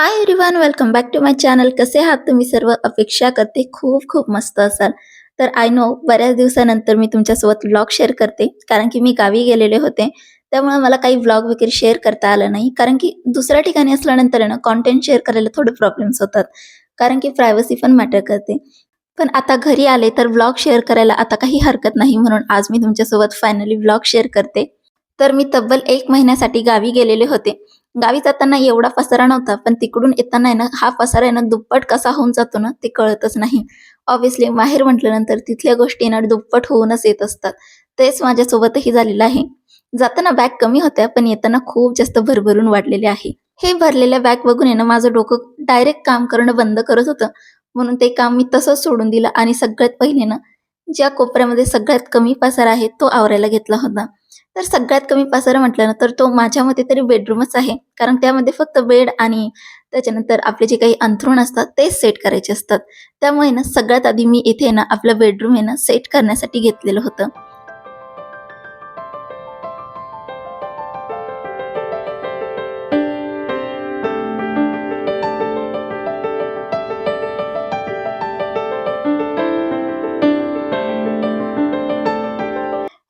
High everyone, welcome back to my channel. कसे आहात तुम्ही सर्व? अपेक्षा करते खूप खूप मस्त असाल. तर आय नो बऱ्याच दिवसानंतर मी तुमच्यासोबत व्लॉग शेअर करते, कारण की मी गावी गेलेले होते. त्यामुळे मला काही व्लॉग वगैरे शेअर करता आलं नाही, कारण की दुसऱ्या ठिकाणी असल्यानंतर आहे ना कंटेंट शेअर करायला थोडे प्रॉब्लेम्स होतात, कारण की प्रायव्हसी पण मॅटर करते. पण आता घरी आले तर व्लॉग शेअर करायला आता काही हरकत नाही, म्हणून आज मी तुमच्यासोबत फायनली व्लॉग शेअर करते. तर मी तब्बल 1 महिन्यासाठी गावी गेलेले होते. गावी जाताना एवढा पसारा नव्हता, पण तिकडून येताना आहे ना, हा पसारा आहे ना दुप्पट कसा होऊन जातो ना, ते कळतच नाही. ऑब्व्हियसली माहेर म्हटल्यानंतर तिथल्या गोष्टी ना दुप्पट होऊनच येत असतात. तेच माझ्यासोबतही झालेलं आहे. जाताना बॅग कमी होत्या, पण येताना खूप जास्त भरभरून वाढलेले आहे. हे भरलेल्या बॅग बघून आहे ना, माझं डोकं डायरेक्ट काम करणं बंद करत होतं. म्हणून ते काम मी तसंच सोडून दिलं आणि सगळ्यात पहिले ना, ज्या कोपऱ्यामध्ये सगळ्यात कमी पसारा आहे, तो आवरायला घेतला होता. तर सगळ्यात कमी पसारा म्हटलं ना, तर तो माझ्या मते तरी बेडरूमच आहे. कारण त्यामध्ये फक्त बेड आणि त्याच्यानंतर आपले जे काही अंथरूण असतात तेच सेट करायचे असतात. त्यामुळे ना सगळ्यात आधी मी इथे ना आपलं बेडरूम आहे ना सेट करण्यासाठी घेतलेलं होतं.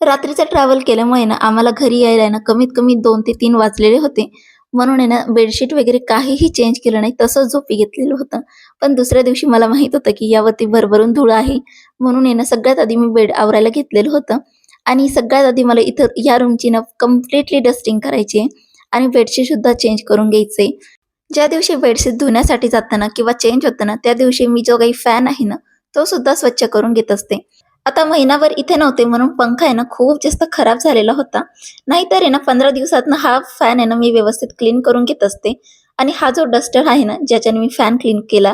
रात्रीचं ट्रॅव्हल केल्यामुळे ना आम्हाला घरी यायला ना कमीत कमी 2 ते 3 वाजलेले होते. म्हणून आहे ना बेडशीट वगैरे काहीही चेंज केलं नाही, तसंच झोपी घेतलेलं होतं. पण दुसऱ्या दिवशी मला माहीत होतं की यावरती भरभरून धूळ आहे. म्हणून आहे ना सगळ्यात आधी मी बेड आवरायला घेतलेलं होतं आणि सगळ्यात आधी मला इथं या रूमची ना कंप्लीटली डस्टिंग करायची आहे आणि बेडशीटसुद्धा चेंज करून घ्यायचं. ज्या दिवशी बेडशीट धुण्यासाठी जाताना किंवा चेंज होताना त्या दिवशी मी जो काही फॅन आहे ना, तो सुद्धा स्वच्छ करून घेत असते. आता महिनाभर इथे नव्हते म्हणून पंखा आहे ना खूप जास्त खराब झालेला होता. नाहीतर आहे ना 15 दिवसातनं हा फॅन आहे ना मी व्यवस्थित क्लीन करून घेत असते. आणि हा जो डस्टर आहे ना ज्याच्याने मी फॅन क्लीन केला,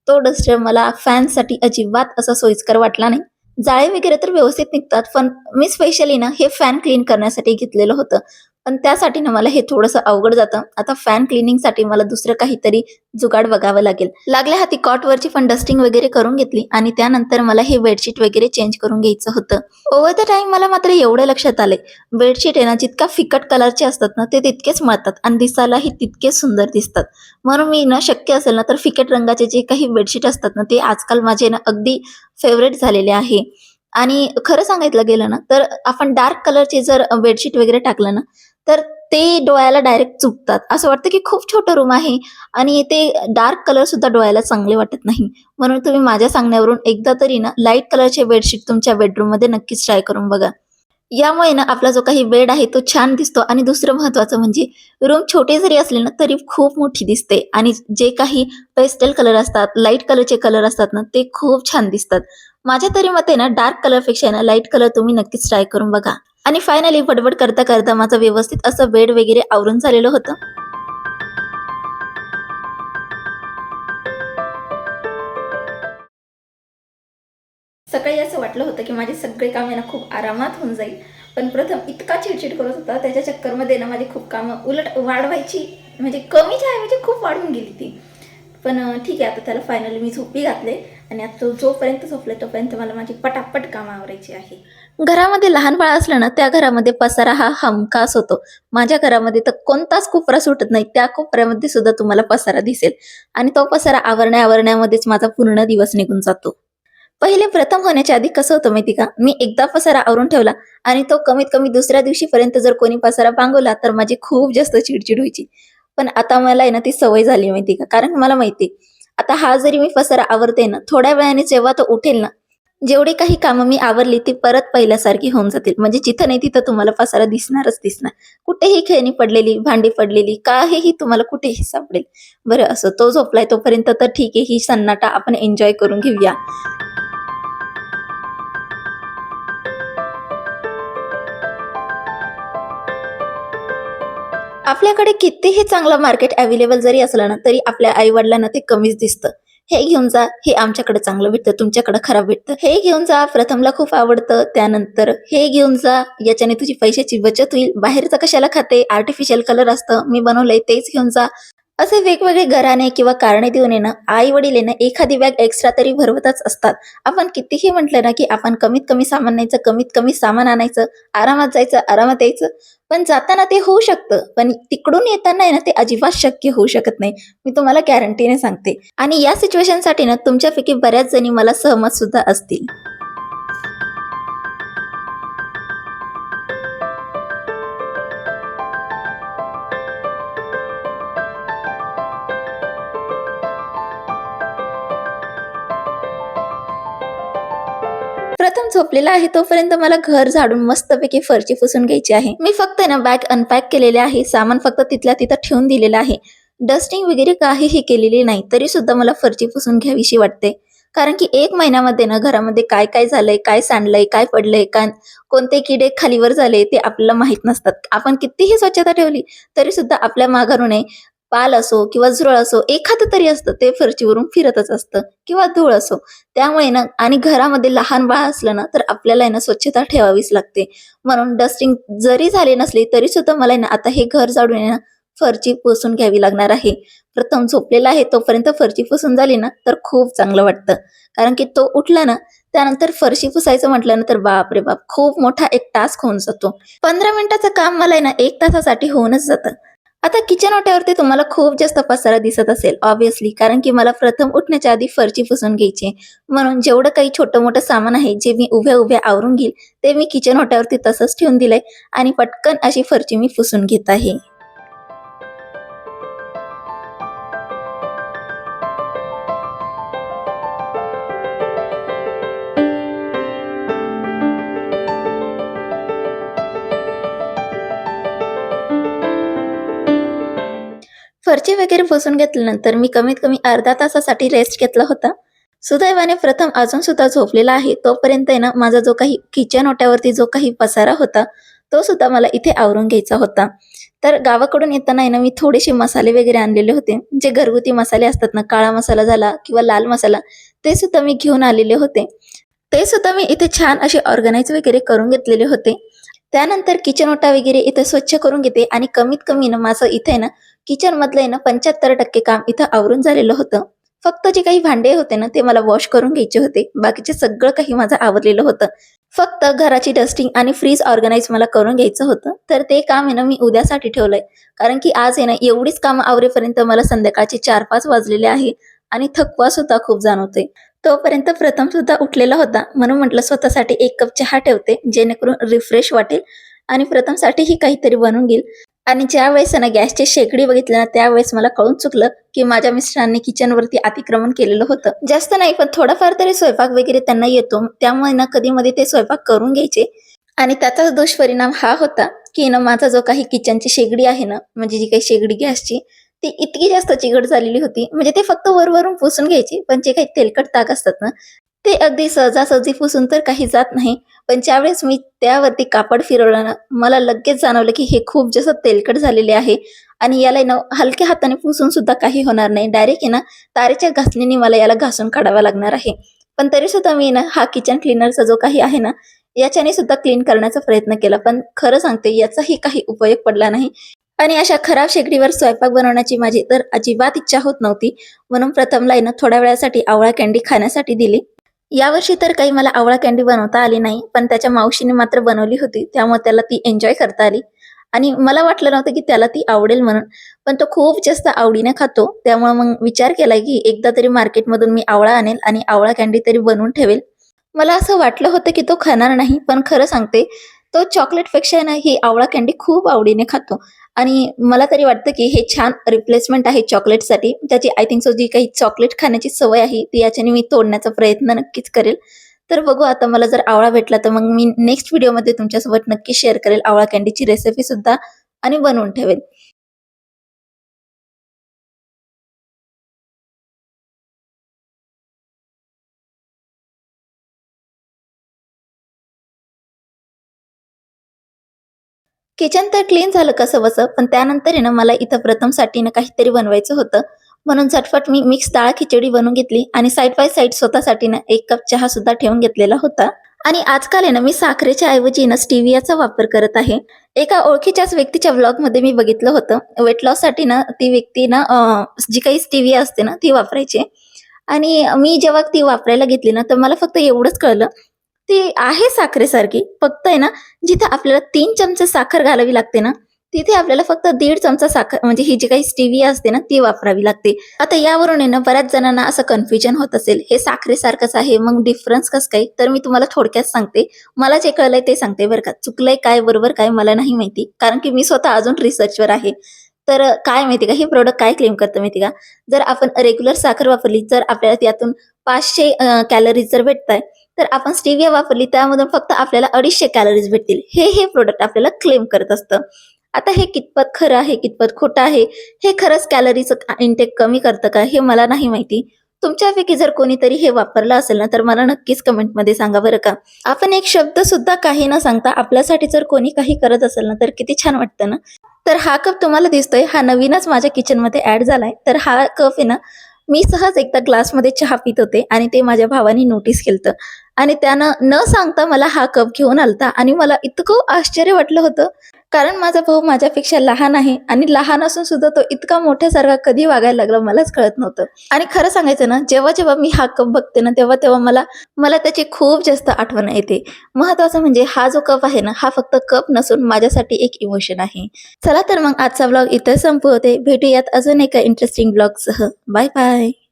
तो डस्टर मला फॅनसाठी अजिबात असा सोयीस्कर वाटला नाही. जाळे वगैरे तर व्यवस्थित निघतात, पण मी स्पेशली ना हे फॅन क्लीन करण्यासाठी घेतलेलं होतं. पण त्यासाठी ना मला हे थोडंसं अवघड जातं. आता फॅन क्लिनिंगसाठी मला दुसरं काहीतरी जुगाड बघावं लागेल. लागल्या हाती कॉटवरची पण डस्टिंग वगैरे करून घेतली आणि त्यानंतर मला हे बेडशीट वगैरे चेंज करून घ्यायचं होतं. ओव्हर द टाईम मला मात्र एवढं लक्षात आलंय, बेडशीट आहे ना जितका फिकट कलरचे असतात ना, ते तितकेच मळतात आणि दिसायलाही तितकेच सुंदर दिसतात. म्हणून मी ना शक्य असेल ना, तर फिकट रंगाचे जे काही बेडशीट असतात ना, ते आजकाल माझे ना अगदी फेव्हरेट झालेले आहे. आणि खरं सांगायला गेलं ना, तर आपण डार्क कलरचे जर बेडशीट वगैरे टाकलं ना, तर ते डोळ्याला डायरेक्ट चुभतात. असं वाटतं की खूप छोटं रूम आहे आणि ते डार्क कलर सुद्धा डोळ्याला चांगले वाटत नाही. म्हणून तुम्ही माझ्या सांगण्यावरून एकदा तरी ना लाईट कलरचे बेडशीट तुमच्या बेडरूममध्ये नक्कीच ट्राय करून बघा. यामुळे ना आपला जो काही बेड आहे तो छान दिसतो आणि दुसरं महत्त्वाचं म्हणजे रूम छोटे जरी असले ना तरी खूप मोठी दिसते आणि जे काही पेस्टल कलर असतात, लाईट कलरचे कलर असतात ना ते खूप छान दिसतात. माझ्या तरी मते ना डार्क कलरपेक्षा ना लाईट कलर तुम्ही नक्कीच ट्राय करून बघा. आणि फायनली बडबड करता करता माझं व्यवस्थित असं बेड वगैरे आवरून झालेलं होतं. सकाळी असं वाटलं होतं की माझे सगळे काम आहे ना खूप आरामात होऊन जाईल. पण प्रथम इतका चिडचिड करत होता, त्याच्या चक्करमध्ये ना माझी खूप कामं उलट वाढवायची म्हणजे कमीच्या ऐवजी खूप वाढून गेली ती. पण ठीक आहे, आता त्याला फायनली मी झोपी घातले आणि आता तो जोपर्यंत झोपला तोपर्यंत मला माझी पटापट कामं आवरायची आहे. घरामध्ये लहान बाळ असलं ना, त्या घरामध्ये पसारा हा हमखास होतो. माझ्या घरामध्ये तर कोणताच कोपरा सुटत नाही. त्या कोपऱ्यामध्ये सुद्धा तुम्हाला पसारा दिसेल आणि तो पसारा आवरण्यामध्येच माझा पूर्ण दिवस निघून जातो. पहिले प्रथम होण्याच्या आधी कसं होतं माहिती का? मी एकदा पसारा आवरून ठेवला आणि तो कमीत कमी दुसऱ्या दिवशीपर्यंत जर कोणी पसारा पांगवला, तर माझी खूप जास्त चिडचिड व्हायची. पण आता मला आहे ना ती सवय झाली माहिती का? कारण मला माहिती आता हा जरी मी पसारा आवरते ना, थोड्या वेळाने जेव्हा तो उठेल ना, जेवढी काही कामं मी आवरली ती परत पहिल्यासारखी होऊन जातील. म्हणजे जिथं नाही तिथं तुम्हाला पसारा दिसणारच दिसणार. कुठेही खेळणी पडलेली, भांडी पडलेली, काहीही तुम्हाला कुठेही सापडेल. बरं असं तो झोपलाय तोपर्यंत तर ठीक आहे, ही सन्नाटा आपण एन्जॉय करून घेऊया. आपल्याकडे कितीही चांगलं मार्केट अवेलेबल जरी असलं ना, तरी आपल्या आई-वडिलांना ते कमीच दिसतं. हे घेऊन जा, हे आमच्याकडे चांगलं भेटतं, तुमच्याकडे खराब भेटतं. हे घेऊन जा, प्रथमला खूप आवडतं. त्यानंतर हे घेऊन जा, याच्याने तुझी पैशाची बचत होईल. बाहेरचं कशाला खाते? आर्टिफिशियल कलर असतं, मी बनवलंय तेच घेऊन जा. असे वेगवेगळे घराणे किंवा कारणे देऊन आई वडील एखादी बॅग एक्स्ट्रा तरी भरवतच असतात. आपण कितीही म्हटलं ना, की आपण कमीत कमी सामान न्यायचं, कमीत कमी सामान आणायचं, आरामात जायचं, आरामात यायचं. पण जाताना ते होऊ शकतं, पण तिकडून येताना ते अजिबात शक्य होऊ शकत नाही. मी तुम्हाला गॅरंटीने सांगते. आणि या सिच्युएशनसाठी तुमच्यापैकी बऱ्याच जणी मला सहमत सुद्धा असतील. प्रथम झोपलेला आहे तोपर्यंत मला घर झाडून मस्तपैकी फरची पुसून घ्यायची आहे. मी फक्त बॅग अनपॅक केलेली आहे. सामान फक्त तिथल्या तिथं ठेवून दिलेलं आहे. डस्टिंग वगैरे काहीही केलेली नाही. तरी सुद्धा मला फरची पुसून घ्यावीशी वाटते. कारण की 1 महिन्यामध्ये घरामध्ये काय काय झालंय, काय सांडलंय, काय पडलंय, काय कोणते किडे खालीवर झाले ते आपल्याला माहित नसतात. आपण कितीही स्वच्छता ठेवली तरी सुद्धा आपल्या माघारून पाल असो किंवा झुरळ असो एखादं तरी असतं ते फरशीवरून फिरतच असतं किंवा धूळ असो. त्यामुळे आणि घरामध्ये लहान बाळ असलं तर आपल्याला स्वच्छता ठेवावीच लागते. म्हणून डस्टिंग जरी झाली नसली तरी सुद्धा मला आता हे घर झाडून फरची पुसून घ्यावी लागणार आहे. प्रथम झोपलेला आहे तोपर्यंत फरची पुसून झाली तर खूप चांगलं वाटतं. कारण की तो उठला त्यानंतर फरशी पुसायचं म्हटलं तर बाप रे बाप खूप मोठा एक टास्क होऊन जातो. 15 मिनिटाचं काम मला 1 तासासाठी होऊनच जातं. आता किचन ओट्यावरती तुम्हाला खूप जास्त पसारा दिसत असेल ऑब्व्हियसली, कारण की मला प्रथम उठण्याच्या आधी फरची पुसून घ्यायची. म्हणून जेवढं काही छोटं मोठं सामान आहे जे मी उभ्या उभ्या आवरून घेईल ते मी किचन ओट्यावरती तसंच ठेवून दिलंय आणि पटकन अशी फरची मी पुसून घेत आहे. फरची वगैरे पुसून घेतल्यानंतर मी कमीत कमी अर्धा तासासाठी रेस्ट घेतला होता. सुदैवाने प्रथम अजून सुद्धा झोपलेला आहे. तोपर्यंत माझा जो काही किचन ओट्यावरती जो काही पसारा होता तो सुद्धा मला इथे आवरून घ्यायचा होता. तर गावाकडून येताना मी थोडेसे मसाले वगैरे आणलेले होते. जे घरगुती मसाले असतात काळा मसाला झाला किंवा लाल मसाला, ते सुद्धा मी घेऊन आलेले होते. ते सुद्धा मी इथे छान असे ऑर्गनाइज वगैरे करून घेतलेले होते. त्यानंतर किचन ओटा वगैरे इथे स्वच्छ करून घेते आणि कमीत कमी माझं इथे किचन मधलं 75% काम इथं आवरून झालेलं होतं. फक्त जे काही भांडे होते ते मला वॉश करून घ्यायचे होते. बाकीचे सगळं काही माझं आवरलेलं होतं. फक्त घराची डस्टिंग आणि फ्रीज ऑर्गनाइज मला करून घ्यायचं होतं. तर ते काम मी उद्यासाठी ठेवलंय. कारण की आज एवढीच कामं आवरेपर्यंत मला संध्याकाळचे 4-5 वाजलेले आहे आणि थकवा सुद्धा खूप जाणवतोय. तोपर्यंत प्रथम सुद्धा उठलेला होता. म्हणून म्हटलं स्वतःसाठी 1 कप चहा ठेवते जेणेकरून रिफ्रेश वाटेल आणि प्रथमसाठीही काहीतरी बनवून घेईल. आणि ज्यावेळेस गॅसची शेगडी बघितली त्यावेळेस मला कळून चुकलं की माझ्या मिस्टरांनी किचनवरती अतिक्रमण केलेलं होतं. जास्त नाही पण थोडाफार तरी स्वयंपाक वगैरे त्यांना येतो. त्यामुळे कधी-मध्ये ते स्वयंपाक करून घ्यायचे. आणि त्याचाच दुष्परिणाम हा होता की माझा जो काही किचनची शेगडी आहे म्हणजे जी काही शेगडी गॅसची, ती इतकी जास्त चिकट झालेली होती. म्हणजे ते फक्त वरवरून पुसून घ्यायची, पण जे काही तेलकट ताक असतात ते अगदी सहजासहजी पुसून तर काही जात नाही. पण ज्यावेळेस मी त्यावरती कापड फिरवलं मला लगेच जाणवलं की हे खूप जास्त तेलकट झालेले आहे आणि याला हलक्या हाताने पुसून सुद्धा काही होणार नाही. डायरेक्ट तारेच्या घासणीने मला याला घासून काढावा लागणार आहे. पण तरी सुद्धा मी हा किचन क्लीनरचा जो काही आहे याच्याने सुद्धा क्लीन करण्याचा प्रयत्न केला. पण खरं सांगते याचाही काही उपयोग पडला नाही. आणि अशा खराब शेगडीवर स्वयंपाक बनवण्याची माझी तर अजिबात इच्छा होत नव्हती. म्हणून प्रथमला थोड्या वेळासाठी आवळा कँडी खाण्यासाठी दिली. यावर्षी तर काही मला आवळा कँडी बनवता आली नाही, पण त्याच्या मावशीने मात्र बनवली होती. त्यामुळे त्याला ती एन्जॉय करता आली आणि मला वाटलं नव्हतं की त्याला ती आवडेल म्हणून. पण तो खूप जास्त आवडीने खातो. त्यामुळे मग विचार केला की एकदा तरी मार्केटमधून मी आवळा आणेल आणि आवळा कँडी तरी बनवून ठेवेल. मला असं वाटलं होतं की तो खाणार नाही, पण खरं सांगते तो चॉकलेटपेक्षा ही आवळा कँडी खूप आवडीने खातो. आणि मला तरी वाटतं की हे छान रिप्लेसमेंट आहे चॉकलेटसाठी. त्याची आय थिंक सो जी काही चॉकलेट खाण्याची सवय आहे ती याच्याने मी तोडण्याचा प्रयत्न नक्कीच करेल. तर बघू आता मला जर आवळा भेटला तर मग मी नेक्स्ट व्हिडिओमध्ये तुमच्यासोबत नक्की शेअर करेल आवळा कँडीची रेसिपी सुद्धा आणि बनवून ठेवेल. किचन तर क्लीन झालं कसंबसं, पण त्यानंतर मला इथं प्रथमसाठी काहीतरी बनवायचं होतं. म्हणून झटपट मी मिक्स डाळ खिचडी बनवून घेतली आणि साइड बाय साइड स्वतःसाठी 1 कप चहा सुद्धा ठेवून घेतलेला होता. आणि आजकाल आहे ना मी साखरेच्या ऐवजी ना स्टिवियाचा वापर करत आहे. एका ओळखीच्याच व्यक्तीच्या व्लॉगमध्ये मी बघितलं होतं. वेट लॉससाठी ना ती व्यक्ती ना जी काही स्टिविया असते ना ती वापरायची आणि मी जेव्हा ती वापरायला घेतली ना, तर मला फक्त एवढंच कळलं, ती आहे साखरेसारखी. फक्त आहे ना, जिथे आपल्याला 3 चमचे साखर घालावी लागते ना, तिथे आपल्याला फक्त 1.5 चमचा साखर म्हणजे ही जी काही स्टिविया असते ना, ती वापरावी लागते. आता यावरून आहे ना, बऱ्याच जणांना असं कन्फ्युजन होत असेल, हे साखरेसारखंच आहे, मग डिफरन्स कसं काय? तर मी तुम्हाला थोडक्यात सांगते. मला जे कळलंय ते सांगते बरं का. चुकलंय काय, बरोबर काय मला नाही माहिती. कारण की मी स्वतः अजून रिसर्चवर आहे. तर काय माहिती का, हे प्रॉडक्ट काय क्लेम करतं माहिती का? जर आपण रेग्युलर साखर वापरली, जर आपल्याला त्यातून 500 कॅलरीज जर भेटताय, तर आपण स्टिविया वापरली त्यामधून फक्त आपल्याला 250 कॅलरीज भेटतील. हे प्रॉडक्ट आपल्याला क्लेम करत असतं. आता हे कितपत खरं आहे, कितपत खोटं आहे, हे खरंच कॅलरीचं इंटेक कमी करतं का, हे मला नाही माहिती. तुमच्यापैकी जर कोणीतरी हे वापरलं असेल ना, तर मला नक्कीच कमेंटमध्ये सांगा बरं का. आपण एक शब्द सुद्धा काही न सांगता आपल्यासाठी जर कोणी काही करत असेल ना, तर किती छान वाटतं ना. तर हा कप तुम्हाला दिसतोय, हा नवीनच माझ्या किचनमध्ये ॲड झालाय. तर हा कप आहे ना, मी सहज एकदा ग्लासमध्ये चहा पीत होते आणि ते माझ्या भावाने नोटीस केलतं आणि त्यानं न सांगता मला हा कप घेऊन आलता आणि मला इतकं आश्चर्य वाटलं होतं. कारण माझा भाऊ माझ्यापेक्षा लहान आहे आणि लहान असून सुद्धा तो इतका मोठ्यासारखा कधी वागायला लागला मलाच कळत नव्हतं. आणि खरं सांगायचं ना, जेव्हा मी हा कप बघते ना, तेव्हा मला मला त्याची खूप जास्त आठवण येते. महत्त्वाचं म्हणजे हा जो कप आहे ना, हा फक्त कप नसून माझ्यासाठी एक इमोशन आहे. चला तर मग आजचा व्लॉग इथं संपवते. भेटूयात अजून एका इंटरेस्टिंग व्लॉगसह. Bye bye.